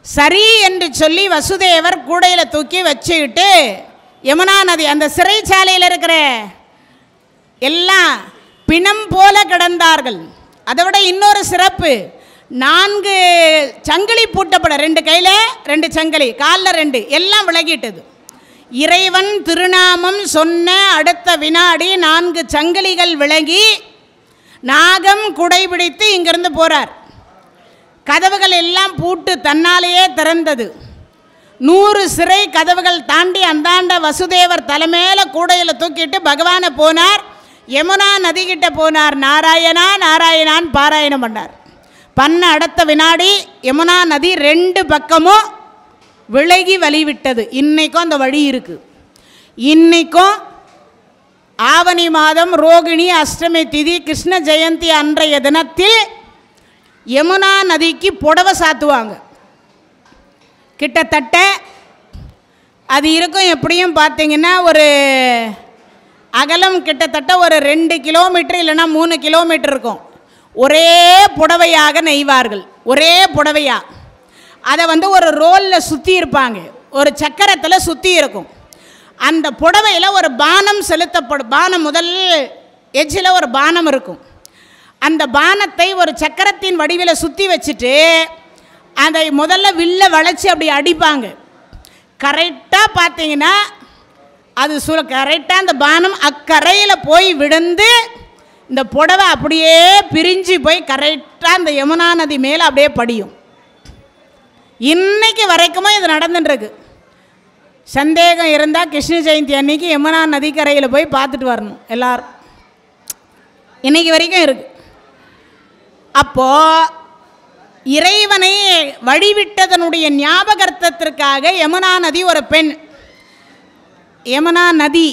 சரி என்று சொல்லி வசுதேவர் கூடையில் தூக்கி வச்சுக்கிட்டு யமுனா நதி, அந்த சிறைச்சாலையில் இருக்கிற எல்லாம் பிணம் போல கிடந்தார்கள். அதை விட இன்னொரு சிறப்பு, 4 சங்கிலி பூட்டப்பட, 2 கையில் 2 சங்கிலி, காலில் 2, எல்லாம் விலகிட்டது. இறைவன் திருநாமம் சொன்ன அடுத்த வினாடி 4 சங்கிலிகள் விலகி நாகம் குடைபிடித்து இங்கிருந்து போகிறார். கதவுகள் எல்லாம் பூட்டு தன்னாலேயே திறந்தது. 100 சிறை கதவுகள் தாண்டி அந்தாண்ட வசுதேவர் தலைமையில கூடையில் தூக்கிட்டு பகவானை போனார். யமுனா நதிக்கிட்ட போனார். நாராயணா நாராயணான்னு பாராயணம் பண்ணார். பண்ண அடுத்த வினாடி யமுனா நதி 2 பக்கமும் விலகி வழிவிட்டது. இன்றைக்கும் அந்த வழி இருக்குது. இன்றைக்கும் ஆவணி மாதம் ரோகிணி அஷ்டமி திதி கிருஷ்ண ஜெயந்தி அன்றைய தினத்தில் யமுனா நதிக்கு புடவை சாத்துவாங்க. கிட்டத்தட்ட அது இருக்கும் எப்படியும் பார்த்தீங்கன்னா ஒரு அகலம் கிட்டத்தட்ட ஒரு 2 கிலோமீட்டர் இல்லைன்னா 3 கிலோமீட்டர் இருக்கும். ஒரே புடவையாக நெய்வார்கள். ஒரே புடவையாக அதை ஒரு ரோலில் சுற்றி இருப்பாங்க, ஒரு சக்கரத்தில் சுற்றி இருக்கும். அந்த புடவையில் ஒரு பானம் செலுத்தப்படும். பானம் முதல் எட்ஜில் ஒரு பானம் இருக்கும். அந்த பானத்தை ஒரு சக்கரத்தின் வடிவில் சுற்றி வச்சுட்டு அதை முதல்ல வில்ல வளைச்சி அப்படி அடிப்பாங்க. கரெக்டாக பார்த்தீங்கன்னா அது கரெக்டாக அந்த பானம் அக்கரையில் போய் விழுந்து இந்த புடவை அப்படியே பிரிஞ்சு போய் கரெக்டாக அந்த யமுனா நதி மேலே அப்படியே படியும். இன்னைக்கு வரைக்குமே இது நடந்துட்டுருக்கு. சந்தேகம் இருந்தால் கிருஷ்ண ஜெயந்தி அன்னைக்கு யமுனா நதிக்கரையில் போய் பார்த்துட்டு வரணும் எல்லாரும். இன்னைக்கு வரைக்கும் இருக்குது. அப்போது இறைவனை வழிவிட்டதனுடைய ஞாபகார்த்தத்திற்காக யமுனா நதி ஒரு பெண். யமுனா நதி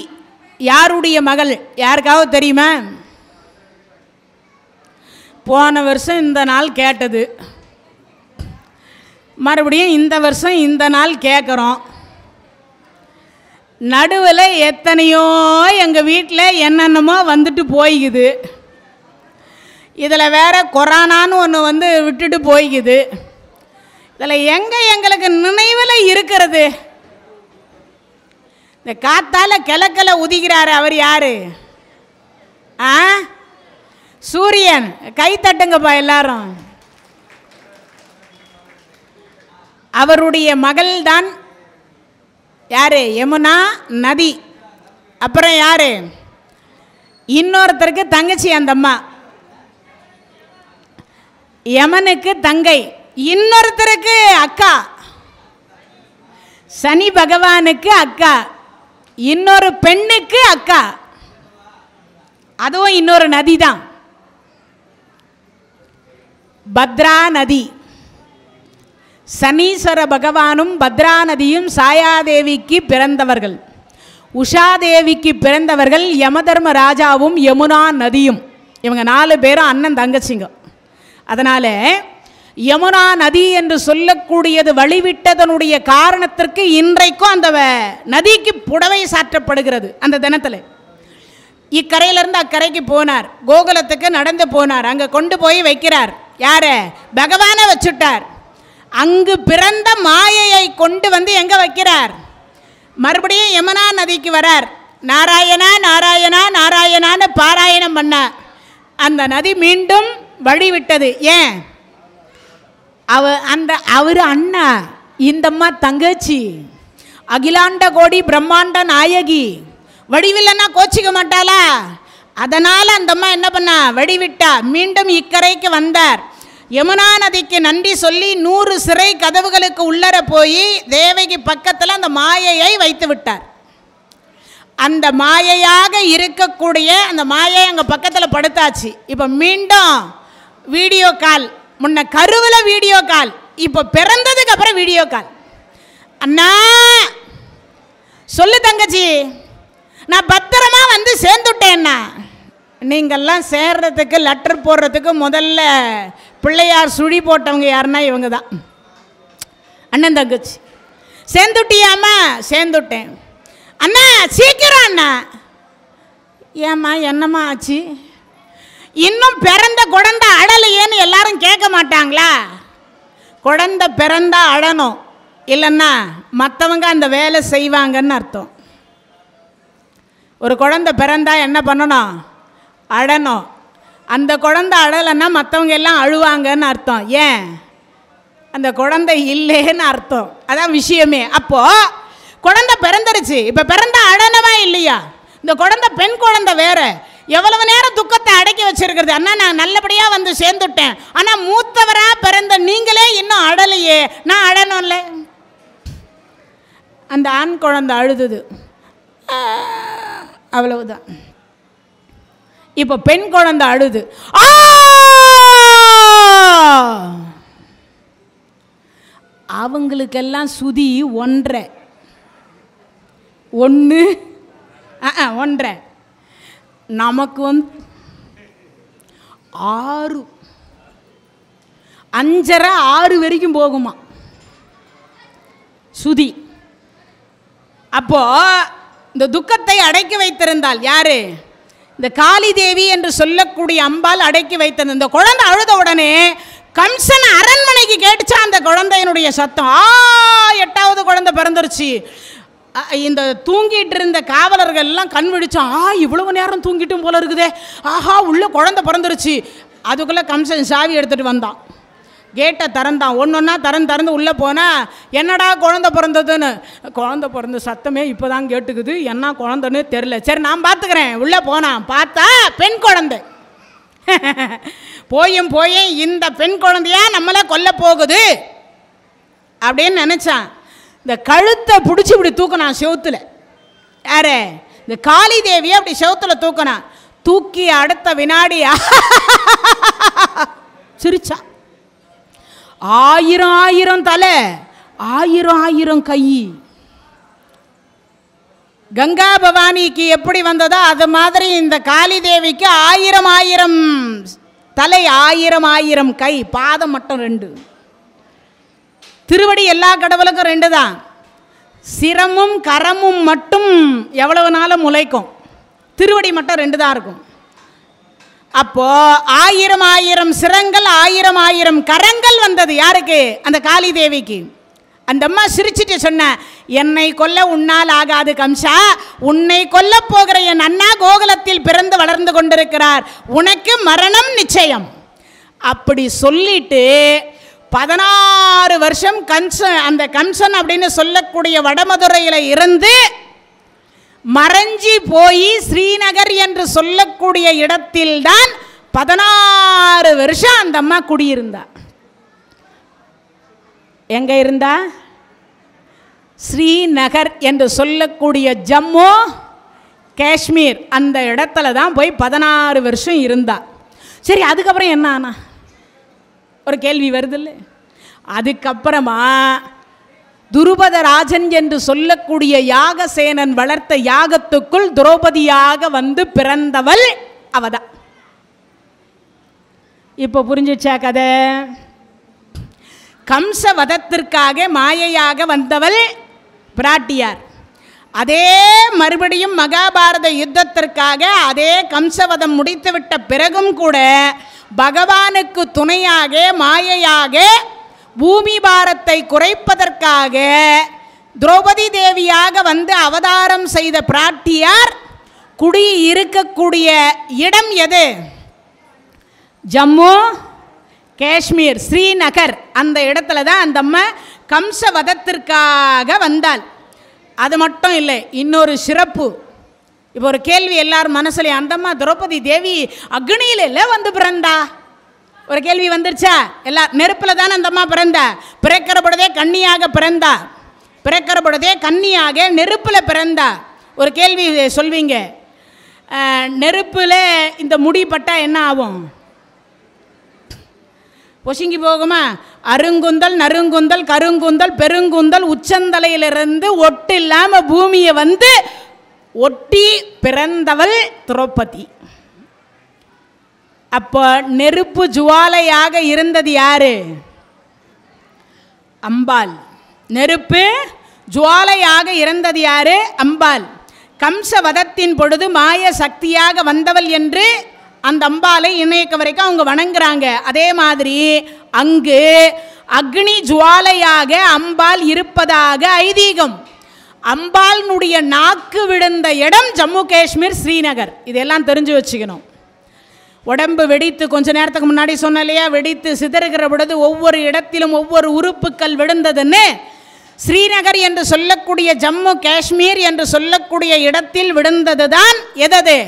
யாருடைய மகள் யாருக்காவது தெரியுமா? போன வருஷம் இந்த நாள் கேட்டது, மறுபடியும் இந்த வருஷம் இந்த நாள் கேட்குறோம். நடுவில் எத்தனையோ எங்கள் வீட்டில் என்னென்னமோ வந்துட்டு போய்க்குது. இதில் வேற கொரோனான்னு ஒன்று விட்டுட்டு போய்க்குது. இதில் எங்கே எங்களுக்கு நினைவில் இருக்கிறது? இந்த காத்தால் கிழக்கில் உதிக்கிறாரு அவர் யார்? சூரியன். கை தட்டுங்கப்பா எல்லாரும். அவருடைய மகள் தான் யார்? யமுனா நதி. அப்புறம் யார்? இன்னொருத்தருக்கு தங்கச்சி அந்த அம்மா. யமனுக்கு தங்கை, இன்னொருத்தருக்கு அக்கா. சனி பகவானுக்கு அக்கா, இன்னொரு பெண்ணுக்கு அக்கா. அதுவும் இன்னொரு நதி தான், பத்ரா நதி. சனீஸ்வர பகவானும் பத்ரா நதியும் சாயாதேவிக்கு பிறந்தவர்கள். உஷாதேவிக்கு பிறந்தவர்கள் யமதர்ம ராஜாவும் யமுனா நதியும். இவங்க 4 பேரும் அண்ணன் தங்கச்சிங்க. அதனால் யமுனா நதி என்று சொல்லக்கூடியது வழிவிட்டதனுடைய காரணத்திற்கு இன்றைக்கும் அந்த நதிக்கு புடவை சாற்றப்படுகிறது. அந்த தினத்தில் இக்கரையிலிருந்து அக்கரைக்கு போனார், கோகுலத்துக்கு நடந்து போனார். அங்கே கொண்டு போய் வைக்கிறார். யார? பகவானை வச்சுட்டார். அங்கு பிறந்த மாயையை கொண்டு எங்கே வைக்கிறார்? மறுபடியும் யமுனா நதிக்கு வரார். நாராயணா நாராயணா நாராயணான்னு பாராயணம் பண்ணார். அந்த நதி மீண்டும் வழிவிட்டது. ஏன்? அவர் அண்ணா, இந்தம்மா தங்கச்சி, அகிலாண்ட கோடி பிரம்மாண்ட நாயகி. வடிவில்லைன்னா கோச்சிக்க மாட்டாளா? அதனால் அந்த அம்மா என்ன பண்ணா? வடிவிட்டா. மீண்டும் இக்கரைக்கு வந்தார். யமுனா நதிக்கு நன்றி சொல்லி 100 சிறை கதவுகளுக்கு உள்ளர போய் தேவகி பக்கத்தில் அந்த மாயையை வைத்து விட்டார். அந்த மாயையாக இருக்கக்கூடிய அந்த மாயை அங்கே பக்கத்தில் படுத்தாச்சு. இப்போ மீண்டும் வீடியோ கால். முன்ன கருவில் வீடியோ கால், இப்போ பிறந்ததுக்கு அப்புறம் வீடியோ கால். அண்ணா சொல்லு தங்கச்சி, நான் பத்திரமா சேர்ந்துட்டேன்னா. நீங்கள்லாம் சேர்றதுக்கு லெட்டர் போடுறதுக்கு முதல்ல பிள்ளையார் சுழி போட்டவங்க யாருன்னா இவங்க தான், அண்ணன் தங்கச்சி. சேர்ந்துட்டியாம்மா? சேர்ந்துட்டேன். அண்ணா சீக்கிரம் அண்ணா. ஏம்மா என்னம்மா ஆச்சு? இன்னும் பிறந்த குழந்தை அடலையேன்னு எல்லாரும் கேட்க மாட்டாங்களா? குழந்தை பிறந்தா அழணும், இல்லைன்னா மற்றவங்க அந்த வேலை செய்வாங்கன்னு அர்த்தம். ஒரு குழந்தை பிறந்தா என்ன பண்ணணும்? அழணும். அந்த குழந்தை அழலைன்னா மற்றவங்க எல்லாம் அழுவாங்கன்னு அர்த்தம். ஏன்? அந்த குழந்தை இல்லைன்னு அர்த்தம். அதான் விஷயமே. அப்போது குழந்தை பிறந்துருச்சு, இப்போ பிறந்தா அழனவா இல்லையா? இந்த குழந்தை பெண் குழந்தை வேற. எவ்வளவு நேரம் துக்கத்தை அடக்கி வச்சிருக்கிறது. அண்ணா நான் நல்லபடியாக சேர்ந்துட்டேன், ஆனால் மூத்தவராக பிறந்த நீங்களே இன்னும் அழலையே, நான் அழணும்ல. அந்த ஆண் குழந்தை அழுதுது, அவ்வளவுதான். இப்போ பெண் குழந்தை அழுது, அவங்களுக்கெல்லாம் சுதி 1.5 1.5. நமக்கு 6 5.5 6 வரைக்கும் போகுமா சுதி. அப்போ இந்த துக்கத்தை அடக்கி வைத்திருந்தால் யாரு? இந்த காளி தேவி என்று சொல்லக்கூடிய அம்பாள் அடக்கி வைத்திருந்த இந்த குழந்தை அழுத உடனே கம்சன் அரண்மனைக்கு கேட்டுச்சா அந்த குழந்தையினுடைய சத்தம். 8வது குழந்தை பிறந்துருச்சு. இந்த தூங்கிட்டு இருந்த காவலர்கள் எல்லாம் கண் விழிச்சோம். இவ்வளவு நேரம் தூங்கிட்டும் போல இருக்குதே, ஆஹா உள்ள குழந்தை பிறந்துருச்சு. அதுக்குள்ளே கம்சன் சாவி எடுத்துகிட்டு வந்தான். கேட்டை திறந்தான். ஒன்றொன்னா திறந்து உள்ளே போனால் என்னடா குழந்தை பிறந்ததுன்னு. குழந்தை பிறந்த சத்தமே இப்போ தான் கேட்டுக்குது, என்ன குழந்தைன்னு தெரில. சரி நான் பார்த்துக்கிறேன். உள்ளே போனான். பார்த்தா பெண் குழந்தை. போயும் இந்த பெண் குழந்தையா நம்மளை கொல்ல போகுது அப்படின்னு நினச்சான். இந்த கழுத்தை பிடிச்சி இப்படி தூக்கினான் செவுத்தில். யாரு? இந்த காளி தேவியை அப்படி செவுத்தில் தூக்கினான். தூக்கி அடுத்த வினாடியா சிரிச்சா. 1000 தலை, 1000 கை. கங்கா பவானிக்கு எப்படி வந்ததோ அது மாதிரி இந்த காளி தேவிக்கு 1000 தலை, 1000 கை. பாதம் மட்டும் 2. திருவடி எல்லா கடவுளுக்கும் 2 தான். சிரமும் கரமும் மட்டும் எவ்வளவு நாளும் முளைக்கும். திருவடி மட்டும் 2 தான் இருக்கும். அப்போ 1000 சிரங்கள், 1000 கரங்கள் வந்தது. யாருக்கு? அந்த காளி தேவிக்கு. அந்த அம்மா சிரிச்சிட்டு சொன்ன, என்னை கொல்ல உன்னால் ஆகாது கம்சா, உன்னை கொல்ல போகிற என் அண்ணா கோகுலத்தில் பிறந்து வளர்ந்து கொண்டிருக்கிறார், உனக்கு மரணம் நிச்சயம். அப்படி சொல்லிட்டு 16 வருஷம் அந்த கம்சன் அப்படின்னு சொல்லக்கூடிய வடமதுரையில் இருந்து மறைஞ்சி போய் ஸ்ரீநகர் என்று சொல்லக்கூடிய இடத்தில்தான் 16 வருஷம் அந்த அம்மா குடியிருந்தா. எங்க இருந்தா? ஸ்ரீநகர் என்று சொல்லக்கூடிய ஜம்மு காஷ்மீர் அந்த இடத்துல தான் போய் 16 வருஷம் இருந்தா. சரி, அதுக்கப்புறம் என்ன ஆனா? ஒரு கேள்வி வருது இல்லை? அதுக்கப்புறமா துருபதராஜன் என்று சொல்லக்கூடிய யாகசேனன் வளர்த்த யாகத்துக்குள் திரௌபதியாக வந்து பிறந்தவள் அவதான். இப்போ புரிஞ்சிச்சா கதை? கம்சவதத்திற்காக மாயையாக வந்தவள் பிராட்டியார். அதே மறுபடியும் மகாபாரத யுத்தத்திற்காக அதே கம்சவதம் முடித்துவிட்ட பிறகும் கூட பகவானுக்கு துணையாக மாயையாக பூமி பாரத்தை குறைப்பதற்காக திரௌபதி தேவியாக வந்து அவதாரம் செய்த பிராட்டியார் குடி இருக்கக்கூடிய இடம் எது? ஜம்மு காஷ்மீர், ஸ்ரீநகர். அந்த இடத்துல தான் அந்த அம்மா கம்சவதத்திற்காக வந்தாள். அது மட்டும் இல்லை, இன்னொரு சிறப்பு. இப்போ ஒரு கேள்வி எல்லாரும் மனசுல, அந்த அம்மா திரௌபதி தேவி அக்னியில வந்து பிறந்தா? ஒரு கேள்வி வந்துருச்சா? எல்லா நெருப்பில் தானே அந்த அம்மா பிறந்தா. பிறக்கிற பொழுதே கன்னியாக பிறந்தா. பிறக்கிற பொழுதே கன்னியாக நெருப்பில் பிறந்தா. ஒரு கேள்வி சொல்வீங்க, நெருப்பில் இந்த முடி பட்டா என்ன ஆகும்? பொசுங்கி போகுமா? அருங்குந்தல், நறுங்குந்தல், கருங்குந்தல், பெருங்குந்தல் உச்சந்தலையிலிருந்து ஒட்டு இல்லாமல் பூமியை வந்து ஒட்டி பிறந்தவள் திரௌபதி. அப்போ நெருப்பு ஜுவாலையாக இருந்தது யாரு? அம்பாள். நெருப்பு ஜுவாலையாக இருந்தது யாரு? அம்பாள். கம்சவதத்தின் பொழுது மாய சக்தியாக வந்தவள் என்று அந்த அம்பாளை இன்னைக்கு வரைக்கும் அவங்க வணங்குறாங்க. அதே மாதிரி அங்கு அக்னி ஜுவாலையாக அம்பாள் இருப்பதாக ஐதீகம். அம்பாளுடைய நாக்கு விழுந்த இடம் ஜம்மு காஷ்மீர், ஸ்ரீநகர். இதெல்லாம் தெரிஞ்சு வச்சுக்கணும். உடம்பு வெடித்து, கொஞ்ச நேரத்துக்கு முன்னாடி சொன்ன இல்லையா, வெடித்து சிதறுகிற பொழுது ஒவ்வொரு இடத்திலும் ஒவ்வொரு உறுப்புக்கள் விழுந்ததுன்னு, ஸ்ரீநகர் என்று சொல்லக்கூடிய ஜம்மு காஷ்மீர் என்று சொல்லக்கூடிய இடத்தில் விழுந்தது தான் எதது?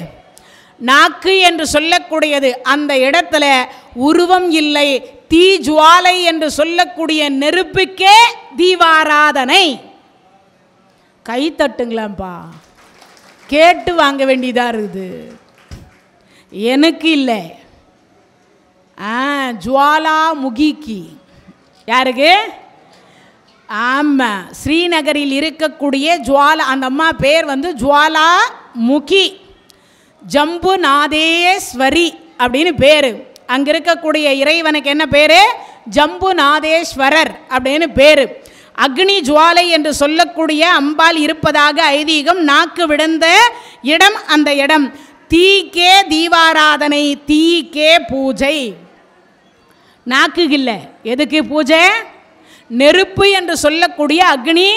நாக்கு என்று சொல்லக்கூடியது. அந்த இடத்துல உருவம் இல்லை, தீ ஜுவாலை என்று சொல்லக்கூடிய நெருப்புக்கே தீபாராதனை. கை தட்டுங்களாம்பா, கேட்டு வாங்க வேண்டியதாக இருக்குது. எனக்கு இல்லை, ஜுவாலாமுகிக்கு. யாருக்கு? ஆமாம், ஸ்ரீநகரில் இருக்கக்கூடிய அந்த அம்மா பேர் வந்து ஜுவாலாமுகி, ஜம்புநாதேஸ்வரி அப்படின்னு பேர். அங்கே இருக்கக்கூடிய இறைவனுக்கு என்ன பேர்? ஜம்புநாதேஸ்வரர் அப்படின்னு பேர். அக்னி ஜுவாலை என்று சொல்லக்கூடிய அம்பாள் இருப்பதாக ஐதீகம். நாக்கு விழுந்த இடம் அந்த இடம். தீக்கே தீபாராதனை, தீக்கே பூஜை. நாக்குக்கு இல்லை, எதுக்கு பூஜை? நெருப்பு என்று சொல்லக்கூடிய அக்னி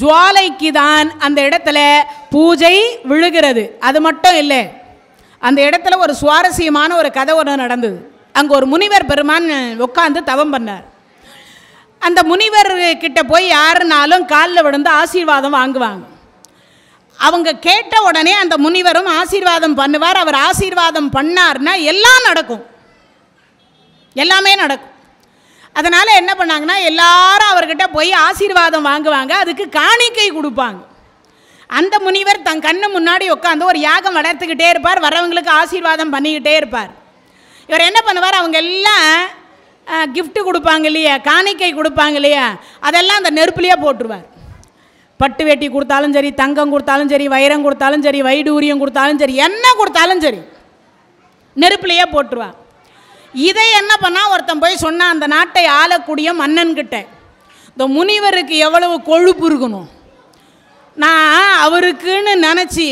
ஜுவாலைக்கு தான் அந்த இடத்துல பூஜை விழுகிறது. அது மட்டும் இல்லை, அந்த இடத்துல ஒரு சுவாரஸ்யமான ஒரு கதை ஒன்று நடந்தது. அங்கே ஒரு முனிவர் பெருமான் உட்காந்து தவம் பண்ணார். அந்த முனிவர் கிட்ட போய் யாருனாலும் காலில் விழுந்து ஆசீர்வாதம் வாங்குவாங்க. அவங்க கேட்ட உடனே அந்த முனிவரும் ஆசீர்வாதம் பண்ணுவார். அவர் ஆசீர்வாதம் பண்ணார்னா எல்லாம் நடக்கும், எல்லாமே நடக்கும். அதனால் என்ன பண்ணாங்கன்னா, எல்லாரும் அவர்கிட்ட போய் ஆசீர்வாதம் வாங்குவாங்க, அதுக்கு காணிக்கை கொடுப்பாங்க. அந்த முனிவர் தன் கண்ணு முன்னாடி உட்காந்து ஒரு யாகம் வளர்த்துக்கிட்டே இருப்பார், வரவங்களுக்கு ஆசீர்வாதம் பண்ணிக்கிட்டே இருப்பார். இவர் என்ன பண்ணுவார், அவங்க எல்லாம் கிஃப்ட்டு கொடுப்பாங்க இல்லையா, காணிக்கை கொடுப்பாங்க இல்லையா, அதெல்லாம் அந்த நெருப்புலையே போட்டுருவார். பட்டு வேட்டி கொடுத்தாலும் சரி, தங்கம் கொடுத்தாலும் சரி, வைரம் கொடுத்தாலும் சரி, வைடூரியம் கொடுத்தாலும் சரி, என்ன கொடுத்தாலும் சரி, நெருப்புலையே போட்டுருவார். இதை என்ன பண்ணால் ஒருத்தன் போய் சொன்னான் அந்த நாட்டை ஆளக்கூடிய மன்னன்கிட்ட, இந்த முனிவருக்கு எவ்வளவு கொழுப்பு இருக்கணும், நான் அவருக்குன்னு நினச்சி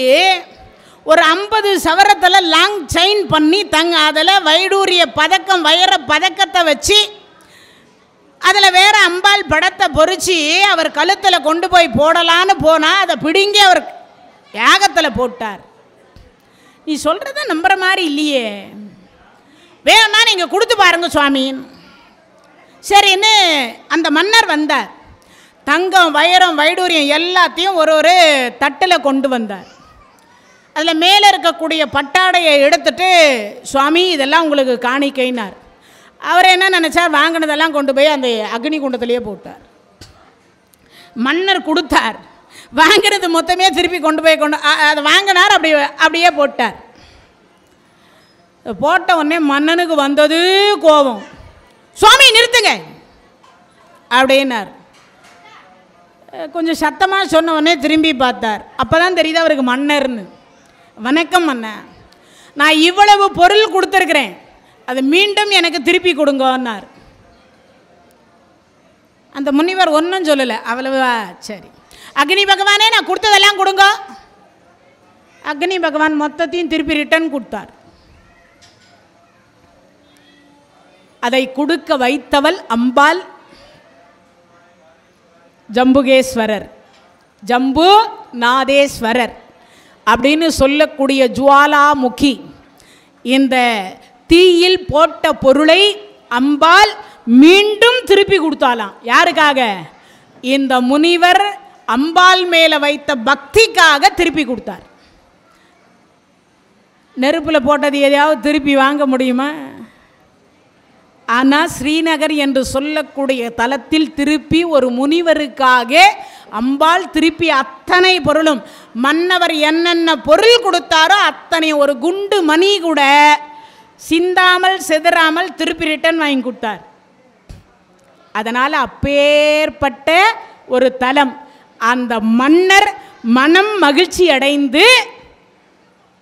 ஒரு 50 சவரத்தில் லாங் செயின் பண்ணி அதில் வைடூரிய பதக்கம், வைர பதக்கத்தை வச்சு அதில் வேறு அம்பாள் படத்தை பொறிச்சு அவர் கழுத்தில் கொண்டு போய் போடலான்னு போனால் அதை பிடுங்கி அவர் யாகத்தில் போட்டார். நீ சொல்கிறத நம்புற மாதிரி இல்லையே, வேணும்னா நீங்கள் கொடுத்து பாருங்க சுவாமி. சரின்னு அந்த மன்னர் வந்தார். தங்கம், வைரம், வைடூரியம் எல்லாத்தையும் ஒரு ஒரு தட்டில் கொண்டு வந்தார். அதில் மேலே இருக்கக்கூடிய பட்டாடையை எடுத்துட்டு, சுவாமி இதெல்லாம் உங்களுக்கு காணிக்கைனார். அவர் என்ன நினச்சார், வாங்கினதெல்லாம் கொண்டு போய் அந்த அக்னி குண்டத்திலேயே போட்டார். மன்னர் கொடுத்தார், வாங்கினது மொத்தமே திருப்பி கொண்டு போய் அதை வாங்கினார், அப்படியே போட்டார். போட்ட உடனே மன்னனுக்கு வந்தது கோபம். சுவாமி நிறுத்துங்க அப்படின்னார். கொஞ்சம் சத்தமாக சொன்ன உடனே திரும்பி பார்த்தார். அப்போ தான் தெரியுது அவருக்கு மன்னர்னு. வணக்கம் மன்னர், நான் இவ்வளவு பொருள் கொடுத்துருக்குறேன், அது மீண்டும் எனக்கு திருப்பி கொடுங்கன்னார். அந்த முனிவர் ஒன்றும் சொல்லலை, அவ்வளவா சரி அக்னி பகவானே நான் கொடுத்ததெல்லாம் கொடுங்க. அக்னி பகவான் மொத்தத்தையும் திருப்பி ரிட்டர்ன் கொடுத்தார். அதை கொடுக்க வைத்தவள் அம்பாள் ஜம்புகேஸ்வரர், ஜம்பு நாதேஸ்வரர் அப்படின்னு சொல்லக்கூடிய ஜுவாலாமுகி. இந்த தீயில் போட்ட பொருளை அம்பாள் மீண்டும் திருப்பி கொடுத்தாலாம். யாருக்காக? இந்த முனிவர் அம்பாள் மேலே வைத்த பக்திக்காக திருப்பி கொடுத்தார். நெருப்பில் போட்டது எதையாவது திருப்பி வாங்க முடியுமா? ஆனால் ஸ்ரீநகர் என்று சொல்லக்கூடிய தலத்தில் திருப்பி ஒரு முனிவருக்காக அம்பாள் திருப்பி அத்தனை பொருளும், மன்னவர் என்னென்ன பொருள் கொடுத்தாரோ அத்தனை ஒரு குண்டு மணி கூட சிந்தாமல் செதறாமல் திருப்பி ரிட்டர்ன் வாங்கி கொடுத்தார். அதனால் அப்பேற்பட்ட ஒரு தலம். அந்த மன்னர் மனம் மகிழ்ச்சி அடைந்து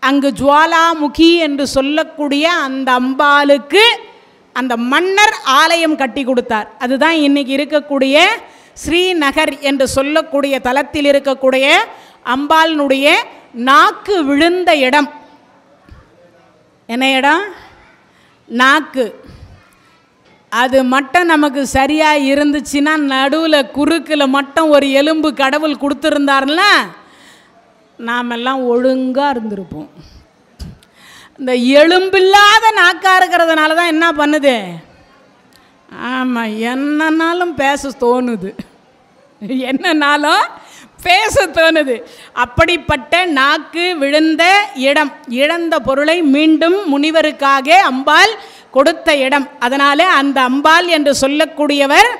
அங்கு ஜுவாலாமுகி என்று சொல்லக்கூடிய அந்த அம்பாளுக்கு அந்த மன்னர் ஆலயம் கட்டி கொடுத்தார். அதுதான் இன்னைக்கு இருக்கக்கூடிய ஸ்ரீநகர் என்று சொல்லக்கூடிய தலத்தில் இருக்கக்கூடிய அம்பாளினுடைய நாக்கு விழுந்த இடம். என்ன இடம்? நாக்கு. அது மட்டும் நமக்கு சரியாக இருந்துச்சுன்னா, நடுவில் குறுக்கில் மட்டும் ஒரு எலும்பு கடவுள் கொடுத்துருந்தாருல, நாமெல்லாம் ஒழுங்காக இருந்திருப்போம். இந்த எலும்பில்லாத நாக்காக இருக்கிறதுனால தான் என்ன பண்ணுது, ஆமாம் என்னன்னாலும் பேச தோணுது, என்னன்னாலும் பேச தோணுது. அப்படிப்பட்ட நாக்கு விழுந்த இடம், இழந்த பொருளை மீண்டும் முனிவருக்காக அம்பாள் கொடுத்த இடம். அதனால் அந்த அம்பாள் என்று சொல்லக்கூடியவர்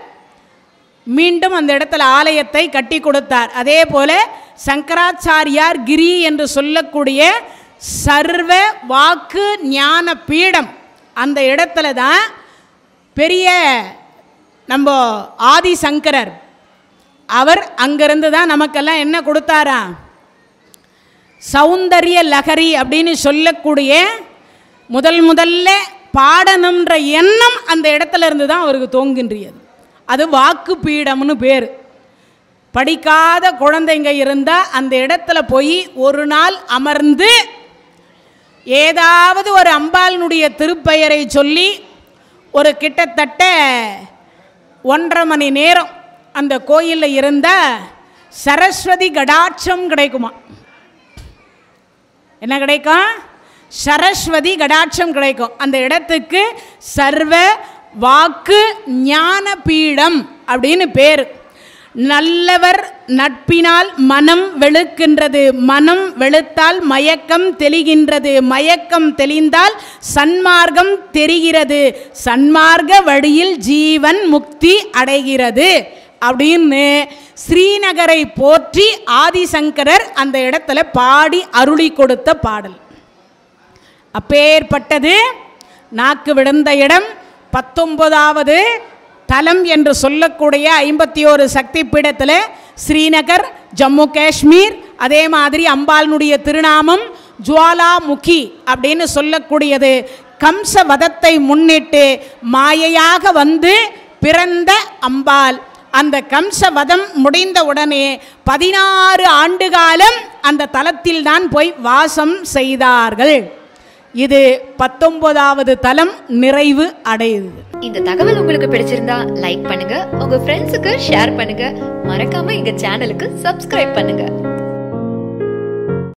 மீண்டும் அந்த இடத்துல ஆலயத்தை கட்டி கொடுத்தார். அதே போல் சங்கராச்சாரியார் கிரி என்று சொல்லக்கூடிய சர்வ வாக்கு ஞான பீடம் அந்த இடத்துல தான் பெரிய நம்ம ஆதிசங்கரர் அவர் அங்கிருந்து தான் நமக்கெல்லாம் என்ன கொடுத்தாரா, சௌந்தரிய லகரி அப்படின்னு சொல்லக்கூடிய முதல்ல பாடணுன்ற எண்ணம் அந்த இடத்துல இருந்து தான் அவருக்கு தோங்குகின்றது. அது வாக்கு பீடம்னு பேர். படிக்காத குழந்தைங்க இருந்தால் அந்த இடத்துல போய் ஒரு நாள் அமர்ந்து ஏதாவது ஒரு அம்பாளினுடைய திருப்பெயரை சொல்லி ஒரு கிட்டத்தட்ட 1.5 மணி நேரம் அந்த கோயிலில் இருந்தால் சரஸ்வதி கடாட்சம் கிடைக்குமா? என்ன கிடைக்கும்? சரஸ்வதி கடாட்சம் கிடைக்கும். அந்த இடத்துக்கு சர்வ வாக்கு ஞான பீடம் அப்படின்னு பேர். நல்லவர் நட்பினால் மனம் வெளுக்கின்றது, மனம் வெளுத்தால் மயக்கம் தெளிகின்றது, மயக்கம் தெளிந்தால் சன்மார்க்கம் தெரிகிறது, சன்மார்க்க வழியில் ஜீவன் முக்தி அடைகிறது அப்படின்னு ஸ்ரீநகரை போற்றி ஆதிசங்கரர் அந்த இடத்துல பாடி அருளி கொடுத்த பாடல். அப்பேற்பட்டது நாக்கு விழுந்த இடம் 19வது தலம் என்று சொல்லக்கூடிய 51 சக்தி பீடத்தில் ஸ்ரீநகர், ஜம்மு காஷ்மீர். அதே மாதிரி அம்பாளுடைய திருநாமம் ஜுவாலாமுகி அப்படின்னு சொல்லக்கூடியது. கம்ச வதத்தை முன்னிட்டு மாயையாக வந்து பிறந்த அம்பாள். அந்த கம்ச வதம் முடிந்த உடனே 16 ஆண்டு காலம் அந்த தலத்தில் தான் போய் வாசம் செய்தார்கள். இது 19வது தலம் நிறைவு அடையுது. இந்த தகவல் உங்களுக்கு பிடிச்சிருந்தா லைக் பண்ணுங்க, உங்க ஃப்ரெண்ட்ஸுக்கு ஷேர் பண்ணுங்க, மறக்காம எங்க சேனலுக்கு சப்ஸ்கிரைப் பண்ணுங்க.